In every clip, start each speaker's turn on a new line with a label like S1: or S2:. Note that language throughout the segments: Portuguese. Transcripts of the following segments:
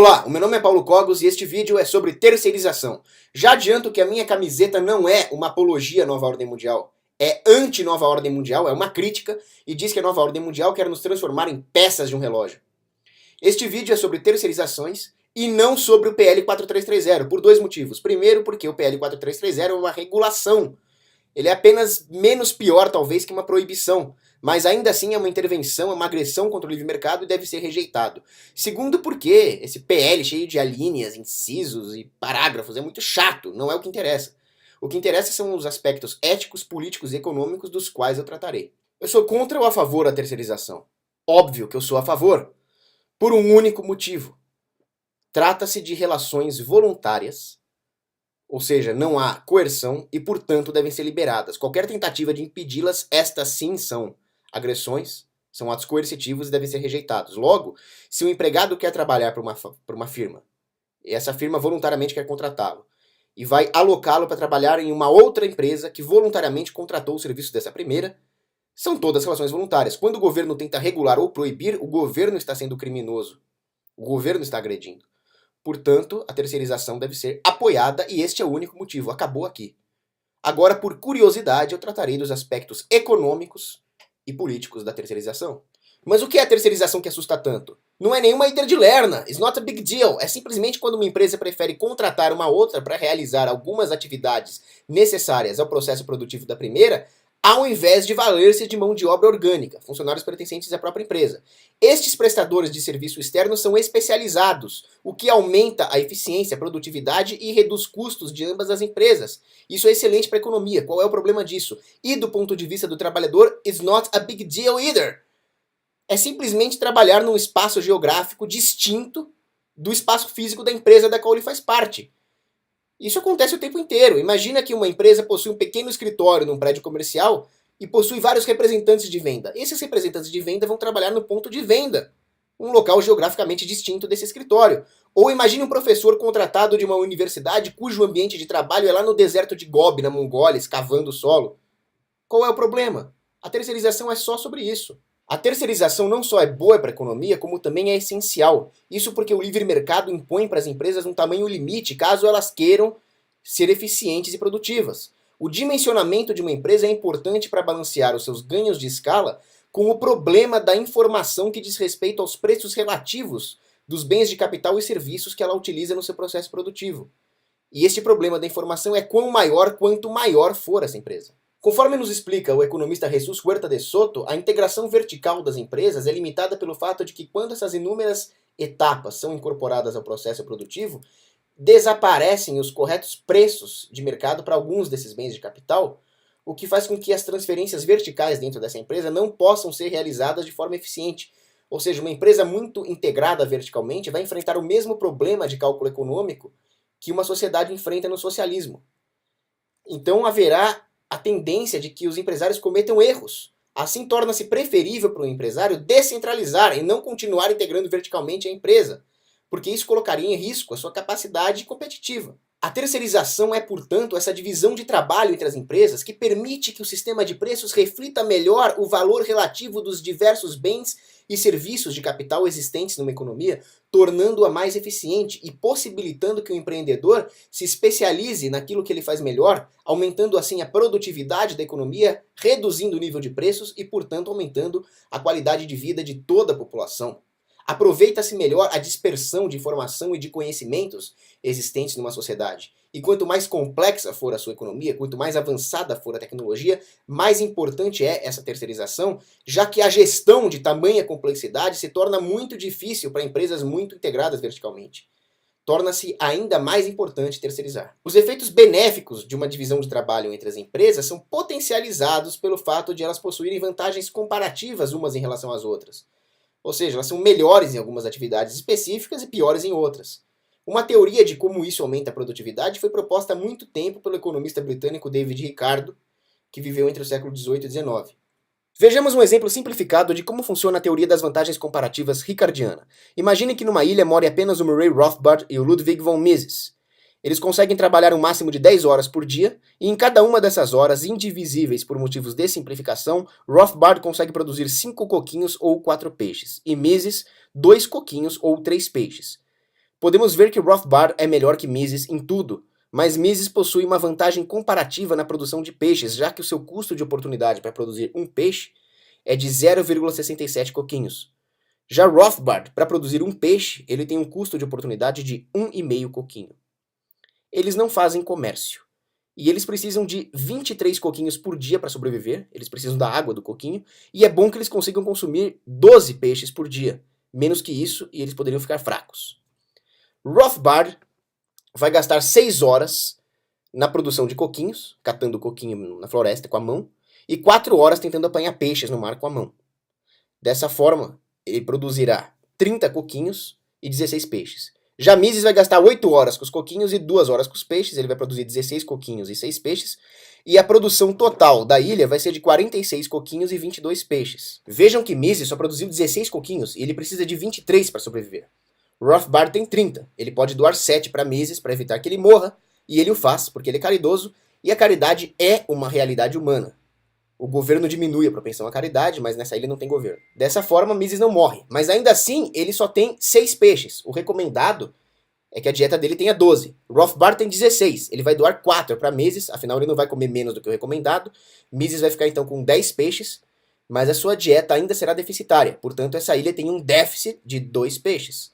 S1: Olá, o meu nome é Paulo Cogos e este vídeo é sobre terceirização. Já adianto que a minha camiseta não é uma apologia à nova ordem mundial, é anti-nova ordem mundial, é uma crítica e diz que a nova ordem mundial quer nos transformar em peças de um relógio. Este vídeo é sobre terceirizações e não sobre o PL 4330, por dois motivos. Primeiro, porque o PL 4330 é uma regulação. Ele é apenas menos pior, talvez, que uma proibição, mas ainda assim é uma intervenção, é uma agressão contra o livre mercado e deve ser rejeitado. Segundo, porque esse PL cheio de alíneas, incisos e parágrafos é muito chato, não é o que interessa. O que interessa são os aspectos éticos, políticos e econômicos dos quais eu tratarei. Eu sou contra ou a favor da terceirização? Óbvio que eu sou a favor, por um único motivo. Trata-se de relações voluntárias, ou seja, não há coerção e, portanto, devem ser liberadas. Qualquer tentativa de impedi-las, estas sim são agressões, são atos coercitivos e devem ser rejeitados. Logo, se um empregado quer trabalhar para uma firma, e essa firma voluntariamente quer contratá-lo, e vai alocá-lo para trabalhar em uma outra empresa que voluntariamente contratou o serviço dessa primeira, são todas relações voluntárias. Quando o governo tenta regular ou proibir, o governo está sendo criminoso. O governo está agredindo. Portanto, a terceirização deve ser apoiada e este é o único motivo. Acabou aqui. Agora, por curiosidade, eu tratarei dos aspectos econômicos e políticos da terceirização. Mas o que é a terceirização que assusta tanto? Não é nenhuma hidra de Lerna, it's not a big deal. É simplesmente quando uma empresa prefere contratar uma outra para realizar algumas atividades necessárias ao processo produtivo da primeira, ao invés de valer-se de mão de obra orgânica, funcionários pertencentes à própria empresa. Estes prestadores de serviço externo são especializados, o que aumenta a eficiência, a produtividade e reduz custos de ambas as empresas. Isso é excelente para a economia. Qual é o problema disso? E do ponto de vista do trabalhador, it's not a big deal either. É simplesmente trabalhar num espaço geográfico distinto do espaço físico da empresa da qual ele faz parte. Isso acontece o tempo inteiro. Imagina que uma empresa possui um pequeno escritório num prédio comercial e possui vários representantes de venda. Esses representantes de venda vão trabalhar no ponto de venda, um local geograficamente distinto desse escritório. Ou imagine um professor contratado de uma universidade cujo ambiente de trabalho é lá no deserto de Gobi, na Mongólia, escavando o solo. Qual é o problema? A terceirização é só sobre isso. A terceirização não só é boa para a economia, como também é essencial. Isso porque o livre mercado impõe para as empresas um tamanho limite, caso elas queiram ser eficientes e produtivas. O dimensionamento de uma empresa é importante para balancear os seus ganhos de escala com o problema da informação que diz respeito aos preços relativos dos bens de capital e serviços que ela utiliza no seu processo produtivo. E este problema da informação é quão maior quanto maior for essa empresa. Conforme nos explica o economista Jesus Huerta de Soto, a integração vertical das empresas é limitada pelo fato de que quando essas inúmeras etapas são incorporadas ao processo produtivo, desaparecem os corretos preços de mercado para alguns desses bens de capital, o que faz com que as transferências verticais dentro dessa empresa não possam ser realizadas de forma eficiente. Ou seja, uma empresa muito integrada verticalmente vai enfrentar o mesmo problema de cálculo econômico que uma sociedade enfrenta no socialismo. Então haverá a tendência de que os empresários cometam erros. Assim torna-se preferível para o empresário descentralizar e não continuar integrando verticalmente a empresa, porque isso colocaria em risco a sua capacidade competitiva. A terceirização é, portanto, essa divisão de trabalho entre as empresas que permite que o sistema de preços reflita melhor o valor relativo dos diversos bens e serviços de capital existentes numa economia, tornando-a mais eficiente e possibilitando que o empreendedor se especialize naquilo que ele faz melhor, aumentando assim a produtividade da economia, reduzindo o nível de preços e, portanto, aumentando a qualidade de vida de toda a população. Aproveita-se melhor a dispersão de informação e de conhecimentos existentes numa sociedade. E quanto mais complexa for a sua economia, quanto mais avançada for a tecnologia, mais importante é essa terceirização, já que a gestão de tamanha complexidade se torna muito difícil para empresas muito integradas verticalmente. Torna-se ainda mais importante terceirizar. Os efeitos benéficos de uma divisão de trabalho entre as empresas são potencializados pelo fato de elas possuírem vantagens comparativas umas em relação às outras. Ou seja, elas são melhores em algumas atividades específicas e piores em outras. Uma teoria de como isso aumenta a produtividade foi proposta há muito tempo pelo economista britânico David Ricardo, que viveu entre o século XVIII e XIX. Vejamos um exemplo simplificado de como funciona a teoria das vantagens comparativas ricardiana. Imagine que numa ilha more apenas o Murray Rothbard e o Ludwig von Mises. Eles conseguem trabalhar um máximo de 10 horas por dia, e em cada uma dessas horas, indivisíveis por motivos de simplificação, Rothbard consegue produzir 5 coquinhos ou 4 peixes, e Mises 2 coquinhos ou 3 peixes. Podemos ver que Rothbard é melhor que Mises em tudo, mas Mises possui uma vantagem comparativa na produção de peixes, já que o seu custo de oportunidade para produzir um peixe é de 0,67 coquinhos. Já Rothbard, para produzir um peixe, ele tem um custo de oportunidade de 1,5 coquinho. Eles não fazem comércio. E eles precisam de 23 coquinhos por dia para sobreviver, eles precisam da água do coquinho, e é bom que eles consigam consumir 12 peixes por dia. Menos que isso, e eles poderiam ficar fracos. Rothbard vai gastar 6 horas na produção de coquinhos, catando coquinho na floresta com a mão, e 4 horas tentando apanhar peixes no mar com a mão. Dessa forma, ele produzirá 30 coquinhos e 16 peixes. Já Mises vai gastar 8 horas com os coquinhos e 2 horas com os peixes, ele vai produzir 16 coquinhos e 6 peixes, e a produção total da ilha vai ser de 46 coquinhos e 22 peixes. Vejam que Mises só produziu 16 coquinhos e ele precisa de 23 para sobreviver. Rothbard tem 30, ele pode doar 7 para Mises para evitar que ele morra, e ele o faz porque ele é caridoso, e a caridade é uma realidade humana. O governo diminui a propensão à caridade, mas nessa ilha não tem governo. Dessa forma, Mises não morre. Mas ainda assim, ele só tem 6 peixes. O recomendado é que a dieta dele tenha 12. Rothbard tem 16. Ele vai doar 4 para Mises, afinal ele não vai comer menos do que o recomendado. Mises vai ficar então com 10 peixes, mas a sua dieta ainda será deficitária. Portanto, essa ilha tem um déficit de 2 peixes.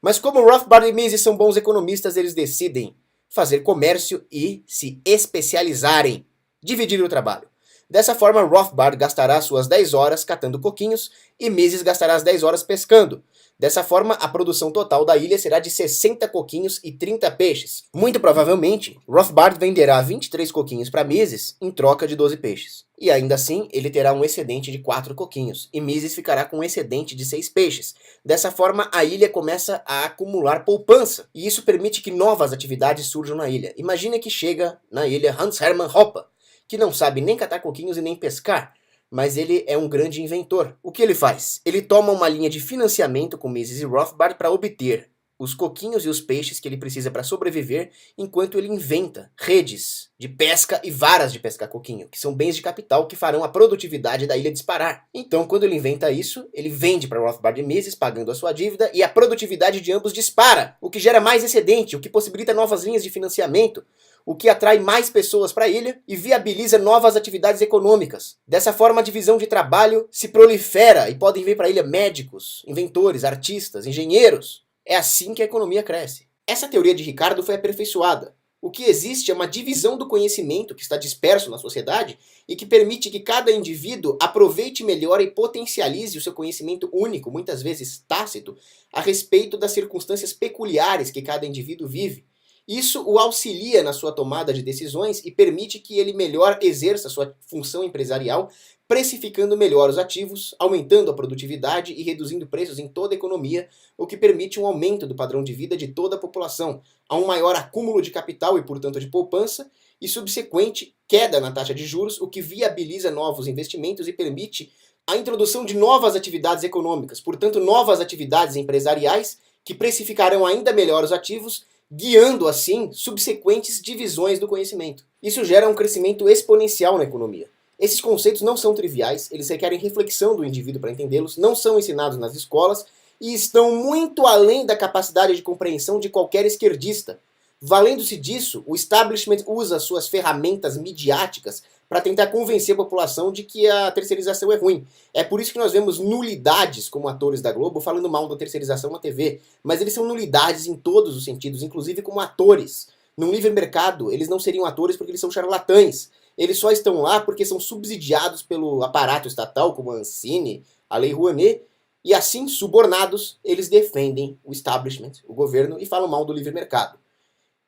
S1: Mas como Rothbard e Mises são bons economistas, eles decidem fazer comércio e se especializarem, dividir o trabalho. Dessa forma, Rothbard gastará suas 10 horas catando coquinhos e Mises gastará as 10 horas pescando. Dessa forma, a produção total da ilha será de 60 coquinhos e 30 peixes. Muito provavelmente, Rothbard venderá 23 coquinhos para Mises em troca de 12 peixes. E ainda assim, ele terá um excedente de 4 coquinhos, e Mises ficará com um excedente de 6 peixes. Dessa forma, a ilha começa a acumular poupança, e isso permite que novas atividades surjam na ilha. Imagine que chega na ilha Hans Hermann Hoppe, que não sabe nem catar coquinhos e nem pescar, mas ele é um grande inventor. O que ele faz? Ele toma uma linha de financiamento com Mises e Rothbard para obter os coquinhos e os peixes que ele precisa para sobreviver, enquanto ele inventa redes de pesca e varas de pescar coquinho, que são bens de capital que farão a produtividade da ilha disparar. Então, quando ele inventa isso, ele vende para Rothbard e Mises, pagando a sua dívida, e a produtividade de ambos dispara, o que gera mais excedente, o que possibilita novas linhas de financiamento, o que atrai mais pessoas para a ilha e viabiliza novas atividades econômicas. Dessa forma, a divisão de trabalho se prolifera e podem vir para a ilha médicos, inventores, artistas, engenheiros. É assim que a economia cresce. Essa teoria de Ricardo foi aperfeiçoada. O que existe é uma divisão do conhecimento que está disperso na sociedade e que permite que cada indivíduo aproveite melhor e potencialize o seu conhecimento único, muitas vezes tácito, a respeito das circunstâncias peculiares que cada indivíduo vive. Isso o auxilia na sua tomada de decisões e permite que ele melhor exerça sua função empresarial, precificando melhor os ativos, aumentando a produtividade e reduzindo preços em toda a economia, o que permite um aumento do padrão de vida de toda a população, a um maior acúmulo de capital e, portanto, de poupança, e subsequente queda na taxa de juros, o que viabiliza novos investimentos e permite a introdução de novas atividades econômicas, portanto, novas atividades empresariais que precificarão ainda melhor os ativos, guiando assim subsequentes divisões do conhecimento. Isso gera um crescimento exponencial na economia. Esses conceitos não são triviais, eles requerem reflexão do indivíduo para entendê-los, não são ensinados nas escolas e estão muito além da capacidade de compreensão de qualquer esquerdista. Valendo-se disso, o establishment usa suas ferramentas midiáticas para tentar convencer a população de que a terceirização é ruim. É por isso que nós vemos nulidades como atores da Globo falando mal da terceirização na TV. Mas eles são nulidades em todos os sentidos, inclusive como atores. Num livre mercado, eles não seriam atores porque eles são charlatães. Eles só estão lá porque são subsidiados pelo aparato estatal, como a Ancine, a Lei Rouanet, e assim, subornados, eles defendem o establishment, o governo, e falam mal do livre mercado.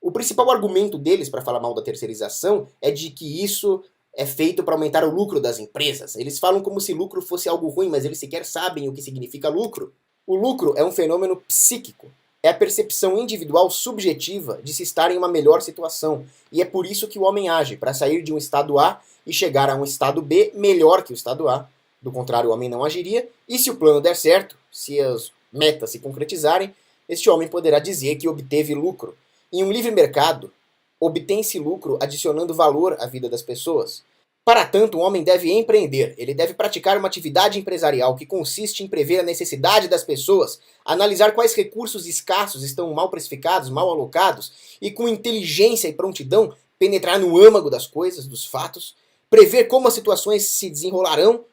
S1: O principal argumento deles para falar mal da terceirização é de que isso é feito para aumentar o lucro das empresas. Eles falam como se lucro fosse algo ruim, mas eles sequer sabem o que significa lucro. O lucro é um fenômeno psíquico. É a percepção individual subjetiva de se estar em uma melhor situação. E é por isso que o homem age, para sair de um estado A e chegar a um estado B melhor que o estado A. Do contrário, o homem não agiria. E se o plano der certo, se as metas se concretizarem, este homem poderá dizer que obteve lucro. Em um livre mercado, obtém-se lucro adicionando valor à vida das pessoas. Para tanto, o homem deve empreender. Ele deve praticar uma atividade empresarial que consiste em prever a necessidade das pessoas, analisar quais recursos escassos estão mal precificados, mal alocados, e com inteligência e prontidão penetrar no âmago das coisas, dos fatos, prever como as situações se desenrolarão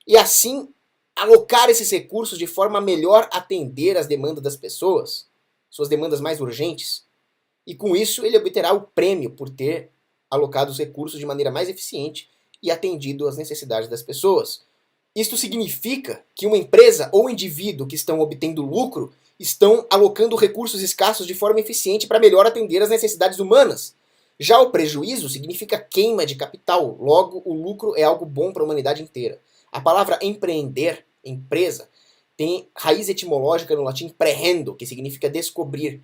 S1: e assim alocar esses recursos de forma a melhor atender às demandas das pessoas, suas demandas mais urgentes. E com isso ele obterá o prêmio por ter alocado os recursos de maneira mais eficiente e atendido às necessidades das pessoas. Isto significa que uma empresa ou indivíduo que estão obtendo lucro estão alocando recursos escassos de forma eficiente para melhor atender às necessidades humanas. Já o prejuízo significa queima de capital, logo o lucro é algo bom para a humanidade inteira. A palavra empreender, empresa, tem raiz etimológica no latim prehendo, que significa descobrir.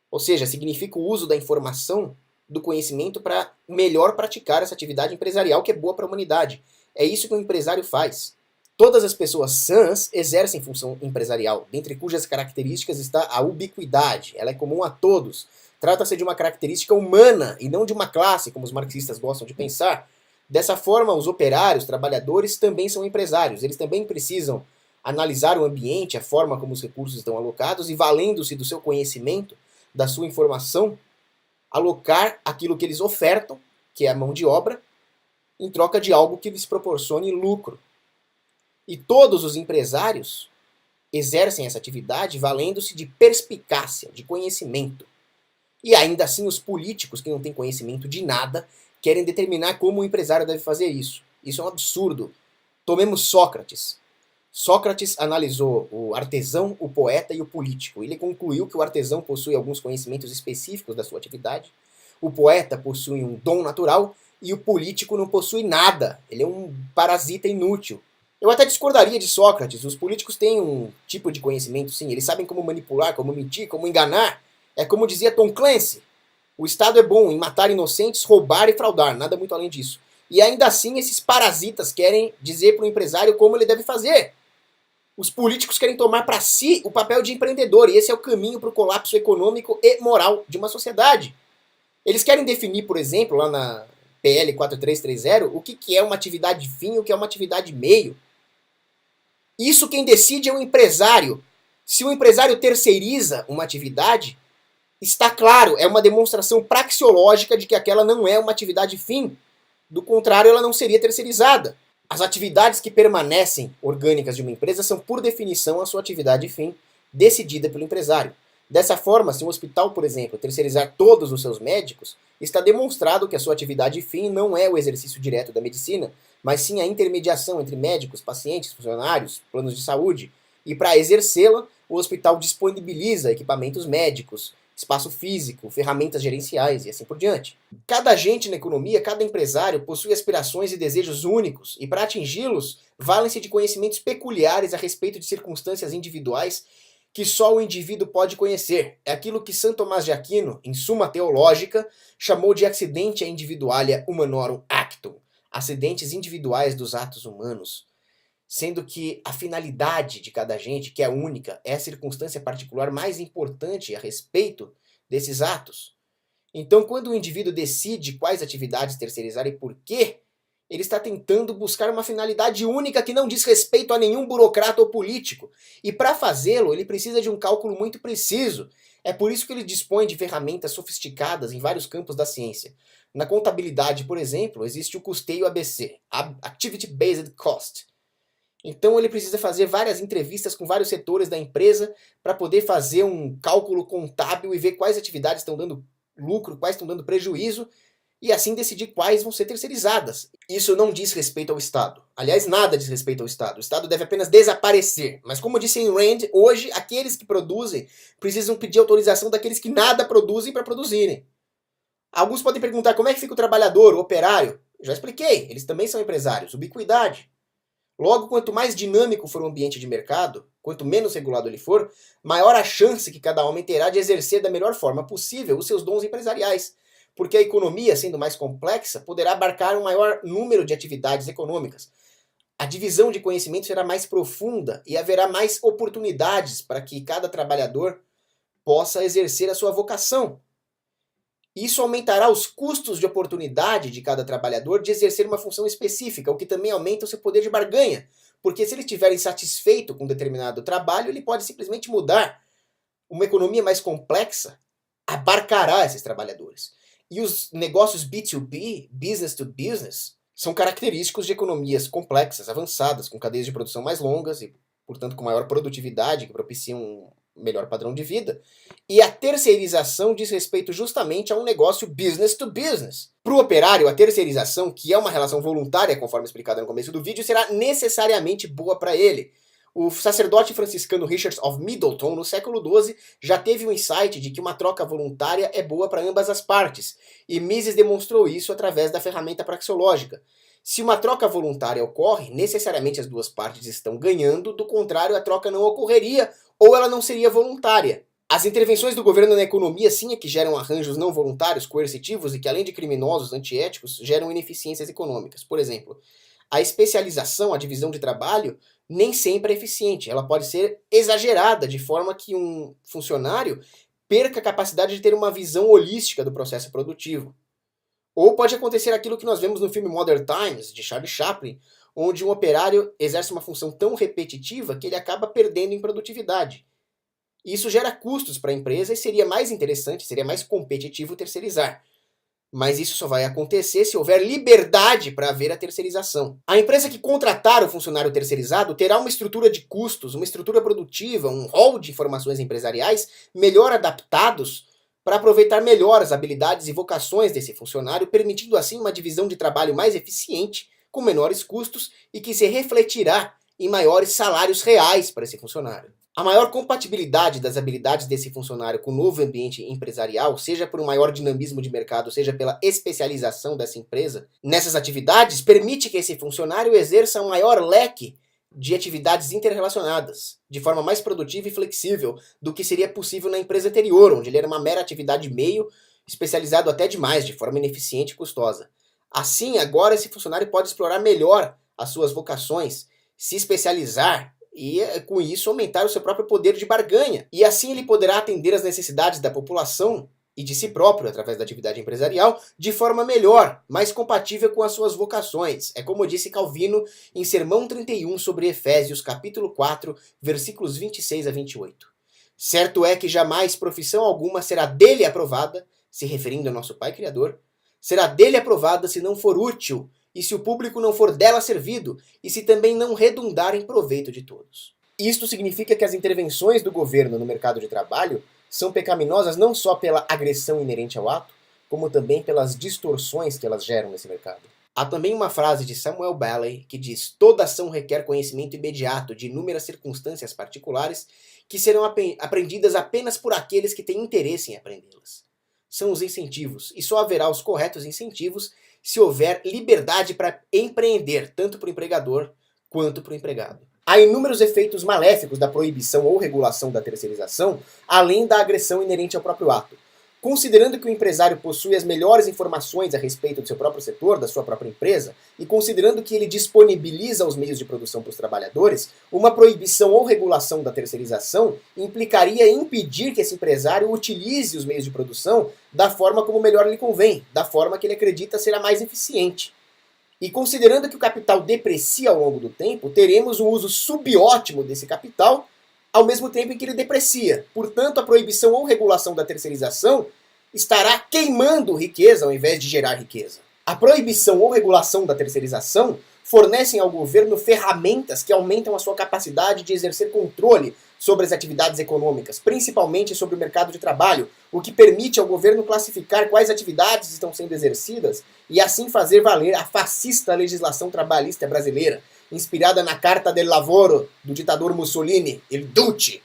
S1: Ou seja, significa o uso da informação, do conhecimento para melhor praticar essa atividade empresarial que é boa para a humanidade. É isso que um empresário faz. Todas as pessoas sãs exercem função empresarial, dentre cujas características está a ubiquidade. Ela é comum a todos. Trata-se de uma característica humana e não de uma classe, como os marxistas gostam de pensar. Dessa forma, os operários, trabalhadores, também são empresários. Eles também precisam analisar o ambiente, a forma como os recursos estão alocados e, valendo-se do seu conhecimento, da sua informação, alocar aquilo que eles ofertam, que é a mão de obra, em troca de algo que lhes proporcione lucro. E todos os empresários exercem essa atividade valendo-se de perspicácia, de conhecimento. E ainda assim os políticos, que não têm conhecimento de nada, querem determinar como o empresário deve fazer isso. Isso é um absurdo. Tomemos Sócrates. Sócrates analisou o artesão, o poeta e o político. Ele concluiu que o artesão possui alguns conhecimentos específicos da sua atividade, o poeta possui um dom natural e o político não possui nada. Ele é um parasita inútil. Eu até discordaria de Sócrates. Os políticos têm um tipo de conhecimento, sim. Eles sabem como manipular, como mentir, como enganar. É como dizia Tom Clancy. O Estado é bom em matar inocentes, roubar e fraudar. Nada muito além disso. E ainda assim esses parasitas querem dizer para o empresário como ele deve fazer. Os políticos querem tomar para si o papel de empreendedor, e esse é o caminho para o colapso econômico e moral de uma sociedade. Eles querem definir, por exemplo, lá na PL 4330, o que é uma atividade fim e o que é uma atividade meio. Isso quem decide é o empresário. Se o empresário terceiriza uma atividade, está claro, é uma demonstração praxeológica de que aquela não é uma atividade fim. Do contrário, ela não seria terceirizada. As atividades que permanecem orgânicas de uma empresa são, por definição, a sua atividade fim, decidida pelo empresário. Dessa forma, se um hospital, por exemplo, terceirizar todos os seus médicos, está demonstrado que a sua atividade fim não é o exercício direto da medicina, mas sim a intermediação entre médicos, pacientes, funcionários, planos de saúde. E para exercê-la, o hospital disponibiliza equipamentos médicos, espaço físico, ferramentas gerenciais e assim por diante. Cada agente na economia, cada empresário possui aspirações e desejos únicos, e para atingi-los, valem-se de conhecimentos peculiares a respeito de circunstâncias individuais que só o indivíduo pode conhecer. É aquilo que Santo Tomás de Aquino, em Suma Teológica, chamou de accidentia individualia humanorum actum, acidentes individuais dos atos humanos, sendo que a finalidade de cada agente, que é única, é a circunstância particular mais importante a respeito desses atos. Então, quando o indivíduo decide quais atividades terceirizar e por quê, ele está tentando buscar uma finalidade única que não diz respeito a nenhum burocrata ou político. E para fazê-lo, ele precisa de um cálculo muito preciso. É por isso que ele dispõe de ferramentas sofisticadas em vários campos da ciência. Na contabilidade, por exemplo, existe o custeio ABC, Activity Based Cost. Então ele precisa fazer várias entrevistas com vários setores da empresa para poder fazer um cálculo contábil e ver quais atividades estão dando lucro, quais estão dando prejuízo, e assim decidir quais vão ser terceirizadas. Isso não diz respeito ao Estado. Aliás, nada diz respeito ao Estado. O Estado deve apenas desaparecer. Mas como disse Ayn Rand, hoje aqueles que produzem precisam pedir autorização daqueles que nada produzem para produzirem. Alguns podem perguntar como é que fica o trabalhador, o operário. Eu já expliquei, eles também são empresários. Ubiquidade. Logo, quanto mais dinâmico for o ambiente de mercado, quanto menos regulado ele for, maior a chance que cada homem terá de exercer da melhor forma possível os seus dons empresariais. Porque a economia, sendo mais complexa, poderá abarcar um maior número de atividades econômicas. A divisão de conhecimento será mais profunda e haverá mais oportunidades para que cada trabalhador possa exercer a sua vocação. Isso aumentará os custos de oportunidade de cada trabalhador de exercer uma função específica, o que também aumenta o seu poder de barganha, porque se ele estiver insatisfeito com determinado trabalho, ele pode simplesmente mudar. Uma economia mais complexa abarcará esses trabalhadores. E os negócios B2B, business to business, são característicos de economias complexas, avançadas, com cadeias de produção mais longas e, portanto, com maior produtividade, que propiciam um melhor padrão de vida. E a terceirização diz respeito justamente a um negócio business to business. Para o operário, a terceirização, que é uma relação voluntária, conforme explicado no começo do vídeo, será necessariamente boa para ele. O sacerdote franciscano Richard of Middleton, no século XII, já teve um insight de que uma troca voluntária é boa para ambas as partes, e Mises demonstrou isso através da ferramenta praxeológica. Se uma troca voluntária ocorre, necessariamente as duas partes estão ganhando, do contrário a troca não ocorreria ou ela não seria voluntária. As intervenções do governo na economia sim é que geram arranjos não voluntários, coercitivos e que, além de criminosos, antiéticos, geram ineficiências econômicas. Por exemplo, a especialização, a divisão de trabalho, nem sempre é eficiente. Ela pode ser exagerada, de forma que um funcionário perca a capacidade de ter uma visão holística do processo produtivo. Ou pode acontecer aquilo que nós vemos no filme Modern Times, de Charlie Chaplin, onde um operário exerce uma função tão repetitiva que ele acaba perdendo em produtividade. Isso gera custos para a empresa e seria mais interessante, seria mais competitivo terceirizar. Mas isso só vai acontecer se houver liberdade para haver a terceirização. A empresa que contratar o funcionário terceirizado terá uma estrutura de custos, uma estrutura produtiva, um rol de informações empresariais melhor adaptados para aproveitar melhor as habilidades e vocações desse funcionário, permitindo assim uma divisão de trabalho mais eficiente, com menores custos e que se refletirá em maiores salários reais para esse funcionário. A maior compatibilidade das habilidades desse funcionário com o novo ambiente empresarial, seja por um maior dinamismo de mercado, seja pela especialização dessa empresa, nessas atividades, permite que esse funcionário exerça um maior leque de atividades interrelacionadas, de forma mais produtiva e flexível do que seria possível na empresa anterior, onde ele era uma mera atividade meio, especializado até demais, de forma ineficiente e custosa. Assim, agora esse funcionário pode explorar melhor as suas vocações, se especializar e, com isso, aumentar o seu próprio poder de barganha. E assim ele poderá atender às necessidades da população e de si próprio, através da atividade empresarial, de forma melhor, mais compatível com as suas vocações. É como disse Calvino em Sermão 31 sobre Efésios, capítulo 4, versículos 26 a 28. Certo é que jamais profissão alguma será dele aprovada, se referindo ao nosso Pai Criador, será dele aprovada se não for útil, e se o público não for dela servido, e se também não redundar em proveito de todos. Isto significa que as intervenções do governo no mercado de trabalho são pecaminosas não só pela agressão inerente ao ato, como também pelas distorções que elas geram nesse mercado. Há também uma frase de Samuel Balley que diz: toda ação requer conhecimento imediato de inúmeras circunstâncias particulares que serão aprendidas apenas por aqueles que têm interesse em aprendê-las. São os incentivos, e só haverá os corretos incentivos se houver liberdade para empreender, tanto para o empregador quanto para o empregado. Há inúmeros efeitos maléficos da proibição ou regulação da terceirização, além da agressão inerente ao próprio ato. Considerando que o empresário possui as melhores informações a respeito do seu próprio setor, da sua própria empresa, e considerando que ele disponibiliza os meios de produção para os trabalhadores, uma proibição ou regulação da terceirização implicaria impedir que esse empresário utilize os meios de produção da forma como melhor lhe convém, da forma que ele acredita ser a mais eficiente. E considerando que o capital deprecia ao longo do tempo, teremos um uso subótimo desse capital, ao mesmo tempo em que ele deprecia. Portanto, a proibição ou regulação da terceirização estará queimando riqueza ao invés de gerar riqueza. A proibição ou regulação da terceirização fornecem ao governo ferramentas que aumentam a sua capacidade de exercer controle sobre as atividades econômicas, principalmente sobre o mercado de trabalho, o que permite ao governo classificar quais atividades estão sendo exercidas e assim fazer valer a fascista legislação trabalhista brasileira, inspirada na Carta del Lavoro do ditador Mussolini, Il Duce,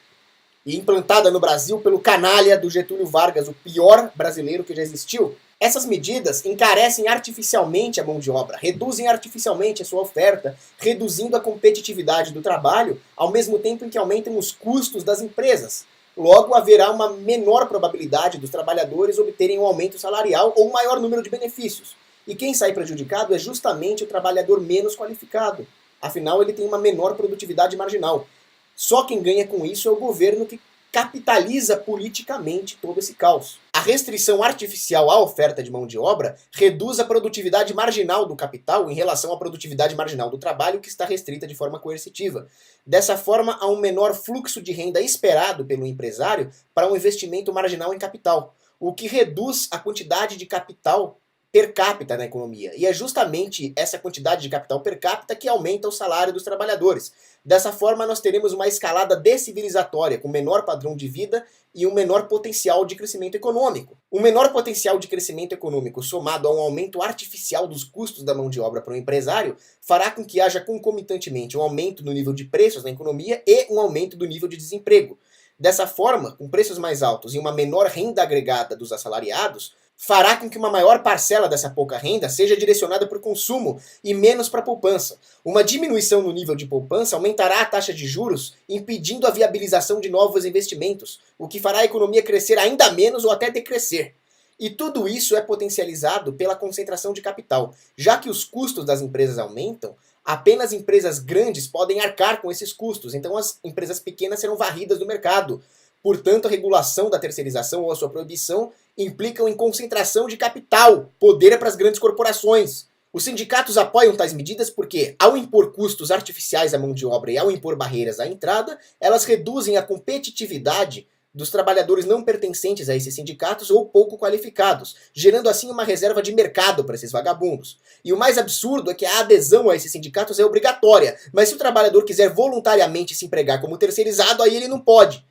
S1: e implantada no Brasil pelo canalha do Getúlio Vargas, o pior brasileiro que já existiu. Essas medidas encarecem artificialmente a mão de obra, reduzem artificialmente a sua oferta, reduzindo a competitividade do trabalho, ao mesmo tempo em que aumentam os custos das empresas. Logo, haverá uma menor probabilidade dos trabalhadores obterem um aumento salarial ou um maior número de benefícios. E quem sai prejudicado é justamente o trabalhador menos qualificado. Afinal, ele tem uma menor produtividade marginal. Só quem ganha com isso é o governo, que capitaliza politicamente todo esse caos. A restrição artificial à oferta de mão de obra reduz a produtividade marginal do capital em relação à produtividade marginal do trabalho, que está restrita de forma coercitiva. Dessa forma, há um menor fluxo de renda esperado pelo empresário para um investimento marginal em capital, o que reduz a quantidade de capital per capita na economia. E é justamente essa quantidade de capital per capita que aumenta o salário dos trabalhadores. Dessa forma, nós teremos uma escalada descivilizatória, com menor padrão de vida e um menor potencial de crescimento econômico. O menor potencial de crescimento econômico, somado a um aumento artificial dos custos da mão de obra para o empresário, fará com que haja concomitantemente um aumento no nível de preços na economia e um aumento do nível de desemprego. Dessa forma, com preços mais altos e uma menor renda agregada dos assalariados, fará com que uma maior parcela dessa pouca renda seja direcionada para o consumo e menos para a poupança. Uma diminuição no nível de poupança aumentará a taxa de juros, impedindo a viabilização de novos investimentos, o que fará a economia crescer ainda menos ou até decrescer. E tudo isso é potencializado pela concentração de capital. Já que os custos das empresas aumentam, apenas empresas grandes podem arcar com esses custos, então as empresas pequenas serão varridas do mercado. Portanto, a regulação da terceirização ou a sua proibição implicam em concentração de capital, poder é para as grandes corporações. Os sindicatos apoiam tais medidas porque, ao impor custos artificiais à mão de obra e ao impor barreiras à entrada, elas reduzem a competitividade dos trabalhadores não pertencentes a esses sindicatos ou pouco qualificados, gerando assim uma reserva de mercado para esses vagabundos. E o mais absurdo é que a adesão a esses sindicatos é obrigatória, mas se o trabalhador quiser voluntariamente se empregar como terceirizado, aí ele não pode.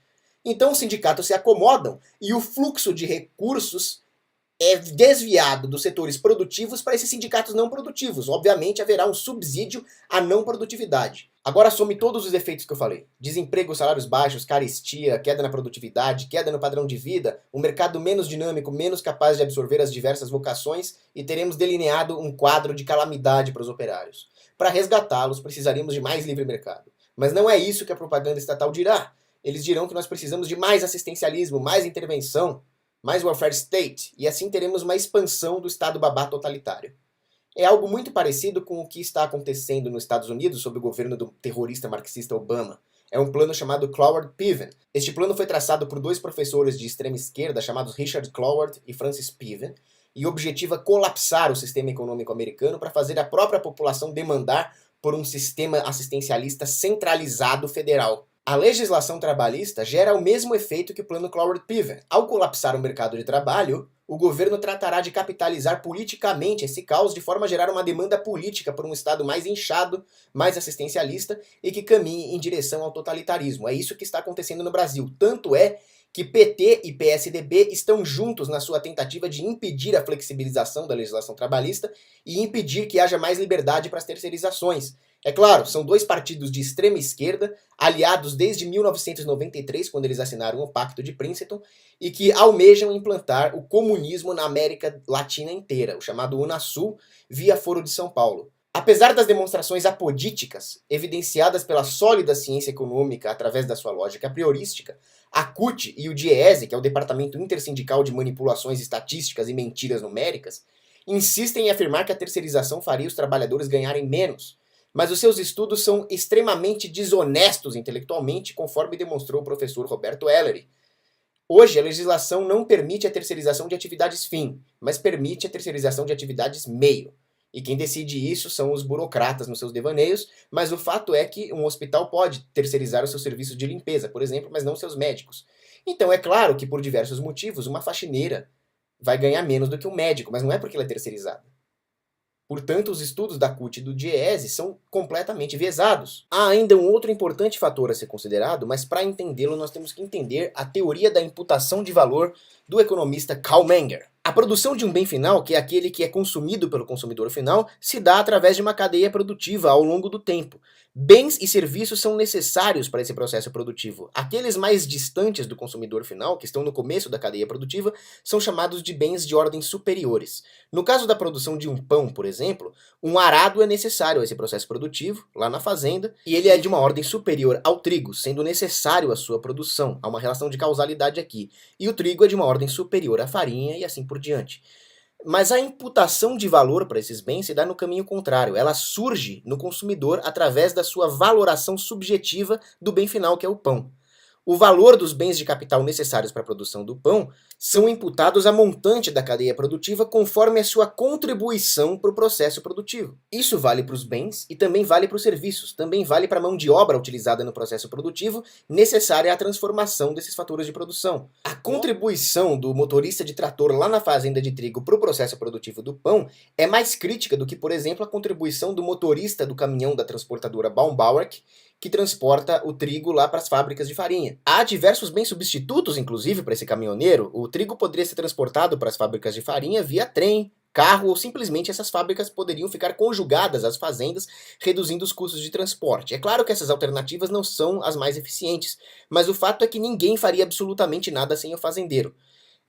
S1: Então os sindicatos se acomodam e o fluxo de recursos é desviado dos setores produtivos para esses sindicatos não produtivos. Obviamente haverá um subsídio à não produtividade. Agora some todos os efeitos que eu falei. Desemprego, salários baixos, carestia, queda na produtividade, queda no padrão de vida, um mercado menos dinâmico, menos capaz de absorver as diversas vocações e teremos delineado um quadro de calamidade para os operários. Para resgatá-los, precisaríamos de mais livre mercado. Mas não é isso que a propaganda estatal dirá. Eles dirão que nós precisamos de mais assistencialismo, mais intervenção, mais welfare state, e assim teremos uma expansão do Estado babá totalitário. É algo muito parecido com o que está acontecendo nos Estados Unidos sob o governo do terrorista marxista Obama. É um plano chamado Cloward Piven. Este plano foi traçado por dois professores de extrema esquerda chamados Richard Cloward e Francis Piven, e objetiva colapsar o sistema econômico americano para fazer a própria população demandar por um sistema assistencialista centralizado federal. A legislação trabalhista gera o mesmo efeito que o plano Cloward-Piven. Ao colapsar o mercado de trabalho, o governo tratará de capitalizar politicamente esse caos de forma a gerar uma demanda política por um Estado mais inchado, mais assistencialista e que caminhe em direção ao totalitarismo. É isso que está acontecendo no Brasil. Tanto é que PT e PSDB estão juntos na sua tentativa de impedir a flexibilização da legislação trabalhista e impedir que haja mais liberdade para as terceirizações. É claro, são dois partidos de extrema esquerda, aliados desde 1993, quando eles assinaram o Pacto de Princeton, e que almejam implantar o comunismo na América Latina inteira, o chamado Unasul, via Foro de São Paulo. Apesar das demonstrações apodíticas, evidenciadas pela sólida ciência econômica através da sua lógica priorística, a CUT e o DIEESE, que é o Departamento Intersindical de Manipulações Estatísticas e Mentiras Numéricas, insistem em afirmar que a terceirização faria os trabalhadores ganharem menos, mas os seus estudos são extremamente desonestos intelectualmente, conforme demonstrou o professor Roberto Ellery. Hoje, a legislação não permite a terceirização de atividades fim, mas permite a terceirização de atividades meio. E quem decide isso são os burocratas nos seus devaneios, mas o fato é que um hospital pode terceirizar os seus serviços de limpeza, por exemplo, mas não seus médicos. Então é claro que por diversos motivos uma faxineira vai ganhar menos do que um médico, mas não é porque ela é terceirizada. Portanto, os estudos da CUT e do DIEESE são completamente viesados. Há ainda um outro importante fator a ser considerado, mas para entendê-lo nós temos que entender a teoria da imputação de valor do economista Karl Menger. A produção de um bem final, que é aquele que é consumido pelo consumidor final, se dá através de uma cadeia produtiva ao longo do tempo. Bens e serviços são necessários para esse processo produtivo. Aqueles mais distantes do consumidor final, que estão no começo da cadeia produtiva, são chamados de bens de ordem superiores. No caso da produção de um pão, por exemplo, um arado é necessário a esse processo produtivo, lá na fazenda, e ele é de uma ordem superior ao trigo, sendo necessário a sua produção. Há uma relação de causalidade aqui. E o trigo é de uma ordem superior à farinha e assim por diante. Mas a imputação de valor para esses bens se dá no caminho contrário. Ela surge no consumidor através da sua valoração subjetiva do bem final, que é o pão. O valor dos bens de capital necessários para a produção do pão são imputados a montante da cadeia produtiva conforme a sua contribuição para o processo produtivo. Isso vale para os bens e também vale para os serviços, também vale para a mão de obra utilizada no processo produtivo necessária à transformação desses fatores de produção. A contribuição do motorista de trator lá na fazenda de trigo para o processo produtivo do pão é mais crítica do que, por exemplo, a contribuição do motorista do caminhão da transportadora Baum-Bauerk, que transporta o trigo lá para as fábricas de farinha. Há diversos bens substitutos, inclusive, para esse caminhoneiro. O trigo poderia ser transportado para as fábricas de farinha via trem, carro, ou simplesmente essas fábricas poderiam ficar conjugadas às fazendas, reduzindo os custos de transporte. É claro que essas alternativas não são as mais eficientes, mas o fato é que ninguém faria absolutamente nada sem o fazendeiro.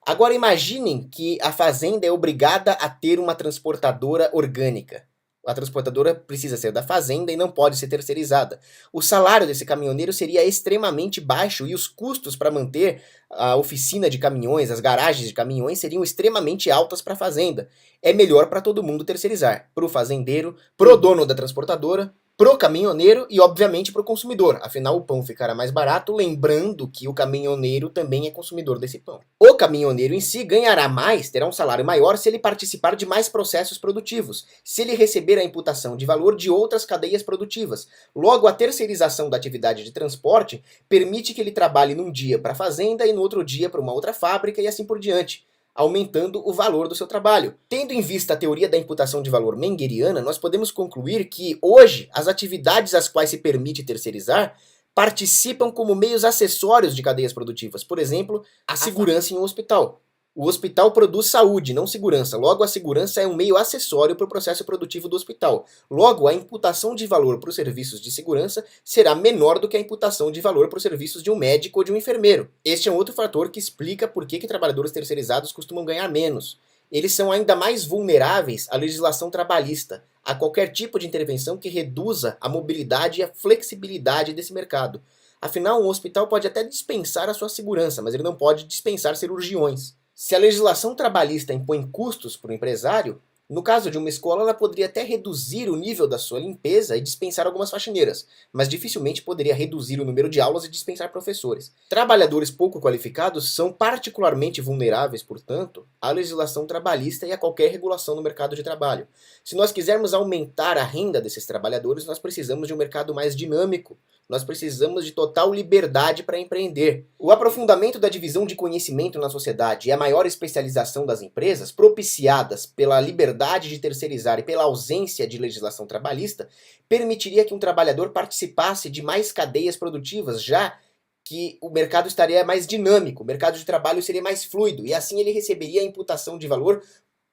S1: Agora imaginem que a fazenda é obrigada a ter uma transportadora orgânica. A transportadora precisa ser da fazenda e não pode ser terceirizada. O salário desse caminhoneiro seria extremamente baixo e os custos para manter a oficina de caminhões, as garagens de caminhões, seriam extremamente altas para a fazenda. É melhor para todo mundo terceirizar. Para o fazendeiro, para o dono da transportadora, pro caminhoneiro e, obviamente, pro consumidor. Afinal, o pão ficará mais barato, lembrando que o caminhoneiro também é consumidor desse pão. O caminhoneiro em si ganhará mais, terá um salário maior se ele participar de mais processos produtivos, se ele receber a imputação de valor de outras cadeias produtivas. Logo, a terceirização da atividade de transporte permite que ele trabalhe num dia para a fazenda e no outro dia para uma outra fábrica e assim por diante, aumentando o valor do seu trabalho. Tendo em vista a teoria da imputação de valor mengeriana, nós podemos concluir que, hoje, as atividades às quais se permite terceirizar participam como meios acessórios de cadeias produtivas. Por exemplo, a segurança em um hospital. O hospital produz saúde, não segurança. Logo, a segurança é um meio acessório para o processo produtivo do hospital. Logo, a imputação de valor para os serviços de segurança será menor do que a imputação de valor para os serviços de um médico ou de um enfermeiro. Este é um outro fator que explica por que trabalhadores terceirizados costumam ganhar menos. Eles são ainda mais vulneráveis à legislação trabalhista, a qualquer tipo de intervenção que reduza a mobilidade e a flexibilidade desse mercado. Afinal, um hospital pode até dispensar a sua segurança, mas ele não pode dispensar cirurgiões. Se a legislação trabalhista impõe custos para o empresário, no caso de uma escola, ela poderia até reduzir o nível da sua limpeza e dispensar algumas faxineiras, mas dificilmente poderia reduzir o número de aulas e dispensar professores. Trabalhadores pouco qualificados são particularmente vulneráveis, portanto, à legislação trabalhista e a qualquer regulação no mercado de trabalho. Se nós quisermos aumentar a renda desses trabalhadores, nós precisamos de um mercado mais dinâmico. Nós precisamos de total liberdade para empreender. O aprofundamento da divisão de conhecimento na sociedade e a maior especialização das empresas, propiciadas pela liberdade de terceirizar e pela ausência de legislação trabalhista, permitiria que um trabalhador participasse de mais cadeias produtivas, já que o mercado estaria mais dinâmico, o mercado de trabalho seria mais fluido, e assim ele receberia a imputação de valor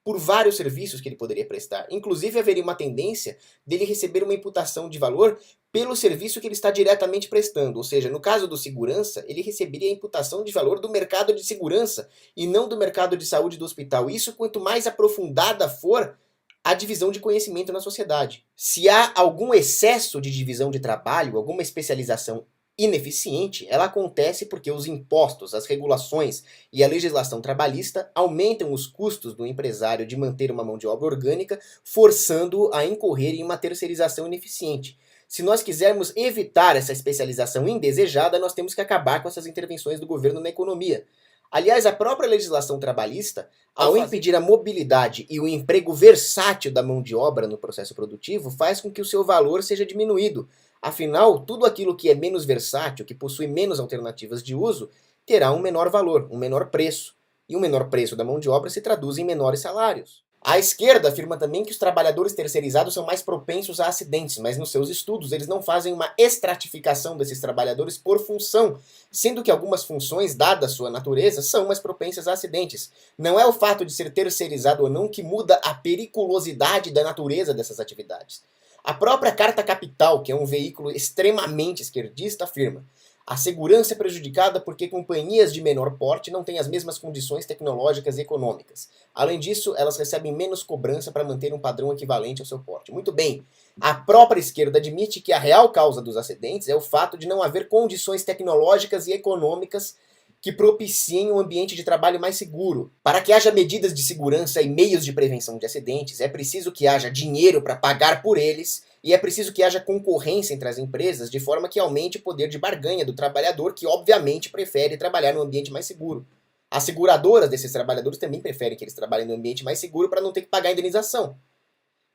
S1: por vários serviços que ele poderia prestar. Inclusive, haveria uma tendência dele receber uma imputação de valor pelo serviço que ele está diretamente prestando. Ou seja, no caso do segurança, ele receberia a imputação de valor do mercado de segurança e não do mercado de saúde do hospital. Isso, quanto mais aprofundada for a divisão de conhecimento na sociedade. Se há algum excesso de divisão de trabalho, alguma especialização ineficiente, ela acontece porque os impostos, as regulações e a legislação trabalhista aumentam os custos do empresário de manter uma mão de obra orgânica, forçando-o a incorrer em uma terceirização ineficiente. Se nós quisermos evitar essa especialização indesejada, nós temos que acabar com essas intervenções do governo na economia. Aliás, a própria legislação trabalhista, ao impedir a mobilidade e o emprego versátil da mão de obra no processo produtivo, faz com que o seu valor seja diminuído. Afinal, tudo aquilo que é menos versátil, que possui menos alternativas de uso, terá um menor valor, um menor preço. E o menor preço da mão de obra se traduz em menores salários. A esquerda afirma também que os trabalhadores terceirizados são mais propensos a acidentes, mas nos seus estudos eles não fazem uma estratificação desses trabalhadores por função, sendo que algumas funções, dada sua natureza, são mais propensas a acidentes. Não é o fato de ser terceirizado ou não que muda a periculosidade da natureza dessas atividades. A própria Carta Capital, que é um veículo extremamente esquerdista, afirma: a segurança é prejudicada porque companhias de menor porte não têm as mesmas condições tecnológicas e econômicas. Além disso, elas recebem menos cobrança para manter um padrão equivalente ao seu porte. Muito bem, a própria esquerda admite que a real causa dos acidentes é o fato de não haver condições tecnológicas e econômicas que propiciem um ambiente de trabalho mais seguro. Para que haja medidas de segurança e meios de prevenção de acidentes, é preciso que haja dinheiro para pagar por eles e é preciso que haja concorrência entre as empresas de forma que aumente o poder de barganha do trabalhador, que obviamente prefere trabalhar num ambiente mais seguro. As seguradoras desses trabalhadores também preferem que eles trabalhem num ambiente mais seguro para não ter que pagar indenização.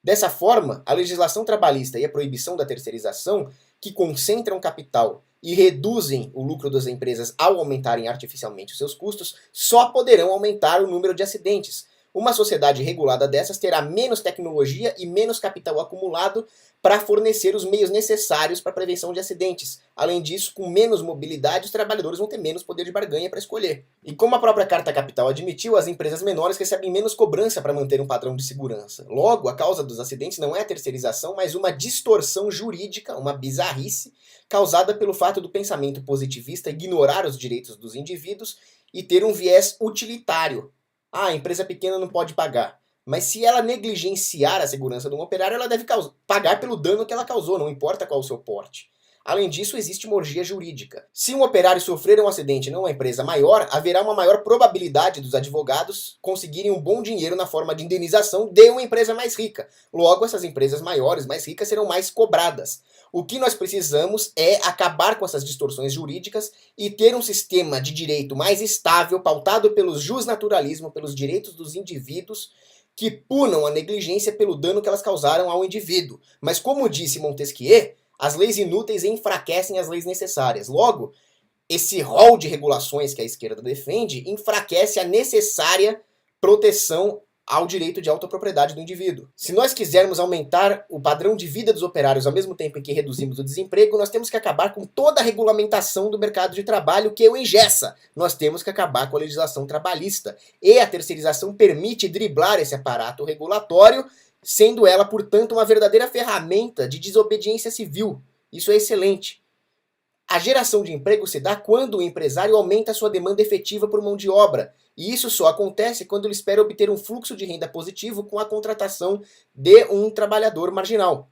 S1: Dessa forma, a legislação trabalhista e a proibição da terceirização, que concentram capital e reduzem o lucro das empresas ao aumentarem artificialmente os seus custos, só poderão aumentar o número de acidentes. Uma sociedade regulada dessas terá menos tecnologia e menos capital acumulado para fornecer os meios necessários para a prevenção de acidentes. Além disso, com menos mobilidade, os trabalhadores vão ter menos poder de barganha para escolher. E como a própria Carta Capital admitiu, as empresas menores recebem menos cobrança para manter um padrão de segurança. Logo, a causa dos acidentes não é a terceirização, mas uma distorção jurídica, uma bizarrice, causada pelo fato do pensamento positivista ignorar os direitos dos indivíduos e ter um viés utilitário. Ah, a empresa pequena não pode pagar. Mas se ela negligenciar a segurança de um operário, ela deve pagar pelo dano que ela causou, não importa qual o seu porte. Além disso, existe uma orgia jurídica. Se um operário sofrer um acidente numa empresa maior, haverá uma maior probabilidade dos advogados conseguirem um bom dinheiro na forma de indenização de uma empresa mais rica. Logo, essas empresas maiores, mais ricas, serão mais cobradas. O que nós precisamos é acabar com essas distorções jurídicas e ter um sistema de direito mais estável, pautado pelo justnaturalismo, pelos direitos dos indivíduos, que punam a negligência pelo dano que elas causaram ao indivíduo. Mas como disse Montesquieu, as leis inúteis enfraquecem as leis necessárias. Logo, esse rol de regulações que a esquerda defende enfraquece a necessária proteção ao direito de autopropriedade do indivíduo. Se nós quisermos aumentar o padrão de vida dos operários ao mesmo tempo em que reduzimos o desemprego, nós temos que acabar com toda a regulamentação do mercado de trabalho que o engessa. Nós temos que acabar com a legislação trabalhista. E a terceirização permite driblar esse aparato regulatório, sendo ela, portanto, uma verdadeira ferramenta de desobediência civil. Isso é excelente. A geração de emprego se dá quando o empresário aumenta a sua demanda efetiva por mão de obra. E isso só acontece quando ele espera obter um fluxo de renda positivo com a contratação de um trabalhador marginal.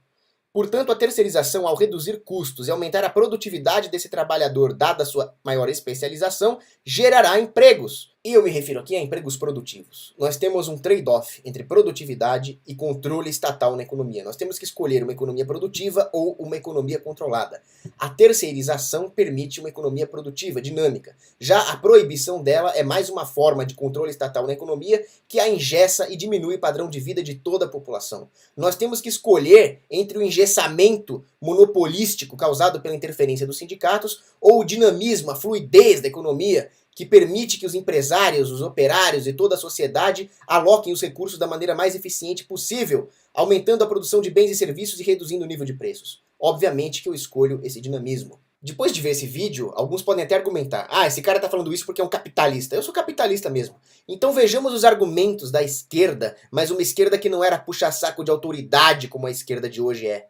S1: Portanto, a terceirização, ao reduzir custos e aumentar a produtividade desse trabalhador, dada a sua maior especialização, gerará empregos. E eu me refiro aqui a empregos produtivos. Nós temos um trade-off entre produtividade e controle estatal na economia. Nós temos que escolher uma economia produtiva ou uma economia controlada. A terceirização permite uma economia produtiva, dinâmica. Já a proibição dela é mais uma forma de controle estatal na economia que a engessa e diminui o padrão de vida de toda a população. Nós temos que escolher entre o engessamento monopolístico causado pela interferência dos sindicatos ou o dinamismo, a fluidez da economia, que permite que os empresários, os operários e toda a sociedade aloquem os recursos da maneira mais eficiente possível, aumentando a produção de bens e serviços e reduzindo o nível de preços. Obviamente que eu escolho esse dinamismo. Depois de ver esse vídeo, alguns podem até argumentar: ah, esse cara tá falando isso porque é um capitalista. Eu sou capitalista mesmo. Então vejamos os argumentos da esquerda, mas uma esquerda que não era puxa-saco de autoridade como a esquerda de hoje é.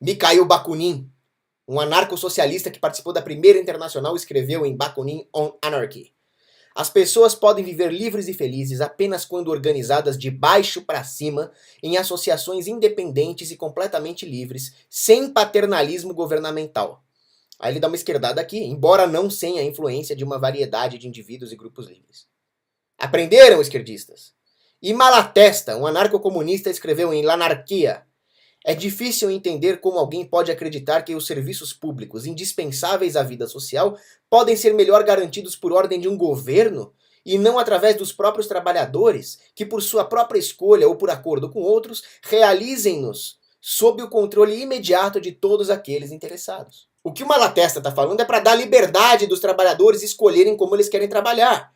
S1: Mikhail Bakunin, um anarcossocialista que participou da primeira internacional, escreveu em Bakunin on Anarchy: as pessoas podem viver livres e felizes apenas quando organizadas de baixo para cima, em associações independentes e completamente livres, sem paternalismo governamental. Aí ele dá uma esquerdada aqui, embora não sem a influência de uma variedade de indivíduos e grupos livres. Aprenderam, esquerdistas? E Malatesta, um anarcocomunista, escreveu em L'Anarquia: é difícil entender como alguém pode acreditar que os serviços públicos indispensáveis à vida social podem ser melhor garantidos por ordem de um governo e não através dos próprios trabalhadores, que por sua própria escolha ou por acordo com outros, realizem-nos sob o controle imediato de todos aqueles interessados. O que o Malatesta está falando é para dar liberdade dos trabalhadores escolherem como eles querem trabalhar.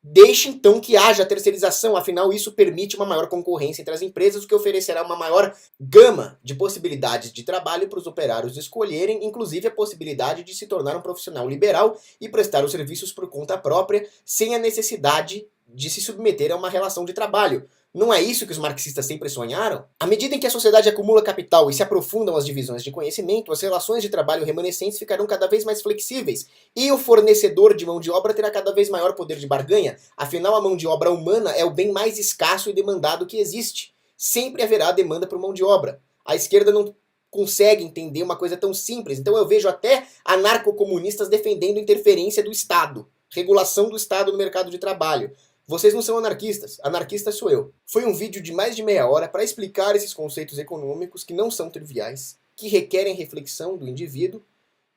S1: Deixe então que haja terceirização, afinal isso permite uma maior concorrência entre as empresas, o que oferecerá uma maior gama de possibilidades de trabalho para os operários escolherem, inclusive a possibilidade de se tornar um profissional liberal e prestar os serviços por conta própria, sem a necessidade de se submeter a uma relação de trabalho. Não é isso que os marxistas sempre sonharam? À medida em que a sociedade acumula capital e se aprofundam as divisões de conhecimento, as relações de trabalho remanescentes ficarão cada vez mais flexíveis e o fornecedor de mão de obra terá cada vez maior poder de barganha. Afinal, a mão de obra humana é o bem mais escasso e demandado que existe. Sempre haverá demanda por mão de obra. A esquerda não consegue entender uma coisa tão simples. Então eu vejo até anarcocomunistas defendendo interferência do Estado, regulação do Estado no mercado de trabalho. Vocês não são anarquistas, anarquista sou eu. Foi um vídeo de mais de meia hora para explicar esses conceitos econômicos que não são triviais, que requerem reflexão do indivíduo,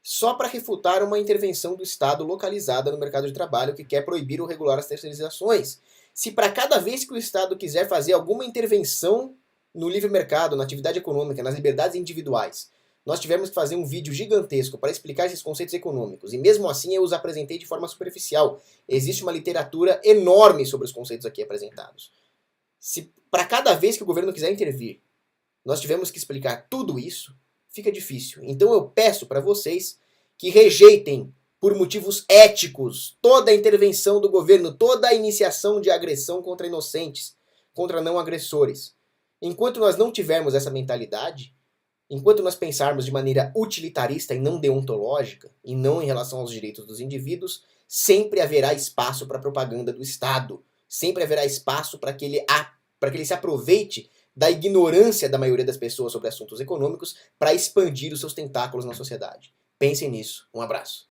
S1: só para refutar uma intervenção do Estado localizada no mercado de trabalho que quer proibir ou regular as terceirizações. Se para cada vez que o Estado quiser fazer alguma intervenção no livre mercado, na atividade econômica, nas liberdades individuais, nós tivemos que fazer um vídeo gigantesco para explicar esses conceitos econômicos, e mesmo assim eu os apresentei de forma superficial. Existe uma literatura enorme sobre os conceitos aqui apresentados. Se para cada vez que o governo quiser intervir, nós tivemos que explicar tudo isso, fica difícil. Então eu peço para vocês que rejeitem, por motivos éticos, toda a intervenção do governo, toda a iniciação de agressão contra inocentes, contra não agressores. Enquanto nós não tivermos essa mentalidade, enquanto nós pensarmos de maneira utilitarista e não deontológica, e não em relação aos direitos dos indivíduos, sempre haverá espaço para a propaganda do Estado. Sempre haverá espaço para que ele se aproveite da ignorância da maioria das pessoas sobre assuntos econômicos para expandir os seus tentáculos na sociedade. Pensem nisso. Um abraço.